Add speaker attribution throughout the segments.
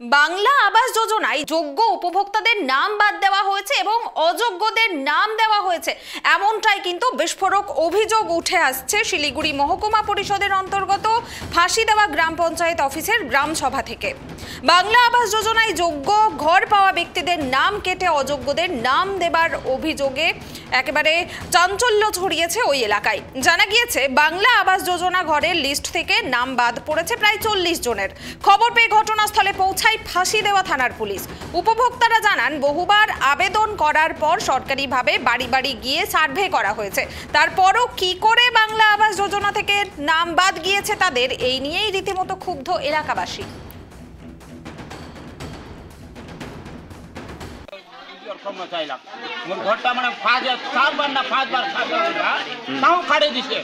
Speaker 1: বাংলা আবাস যোজনায় যোগ্য উপভোক্তাদের নাম বাদ দেওয়া হয়েছে এবং অযোগ্যদের নাম দেওয়া হয়েছে, এমনটাই কিন্তু বিস্ফোরক অভিযোগ উঠে আসছে শিলিগুড়ি মহকুমা পরিষদের অন্তর্গত ফাঁসি দেওয়া গ্রাম পঞ্চায়েত অফিসের গ্রাম সভা থেকে। বাংলা আবাস যোজনায় যোগ্য ঘর পাওয়া ব্যক্তিদের নাম কেটে অযোগ্যদের নাম দেবার অভিযোগে একেবারে চাঞ্চল্য ছড়িয়েছে ওই এলাকায়। জানা গিয়েছে বাংলা আবাস যোজনা ঘরের লিস্ট থেকে নাম বাদ পড়েছে প্রায় 40 জনের। খবর পেয়ে ঘটনাস্থলে পৌঁছায় ফাঁসি দেওয়া থানার পুলিশ। উপভোক্তারা জানান, বহুবার আবেদন করার পর সরকারিভাবে বাড়ি বাড়ি গিয়ে সার্ভে করা হয়েছে, তারপরও কি করে বাংলা আবাস যোজনা থেকে নাম বাদ গিয়েছে তাদের, এই নিয়েই রীতিমতো ক্ষুব্ধ এলাকাবাসী।
Speaker 2: ঘরটা মানে 4বার না 5বার তাও কাটে দিছে।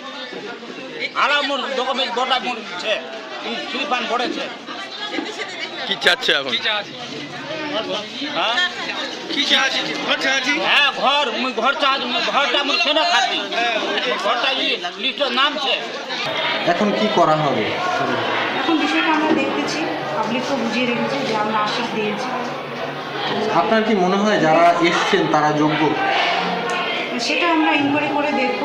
Speaker 2: আলা মোর ডকুমেন্ট গোটা মোর ছে শ্রীপান পড়েছে।
Speaker 3: কি চাচ্ছে এখন?
Speaker 2: হ্যাঁ
Speaker 3: কি চাচ্ছি? ঘর চাচ্ছি।
Speaker 2: হ্যাঁ ঘর চাচ্ছি। ঘরটা মোর সেনা খাতি। ঘরটা লিস্টের নাম ছে।
Speaker 4: এখন কি করা হবে?
Speaker 5: এখন বিষয়টা আমরা দেখতেছি, পাবলিককে বুঝিয়ে রেখেছি যে আমরা আশ্বাস দিয়েছি।
Speaker 4: আপনার কি মনে হয় যারা এসছেন তারা যোগ্য?
Speaker 5: সেটা আমরা ইনকোয়ারি করে দেখব।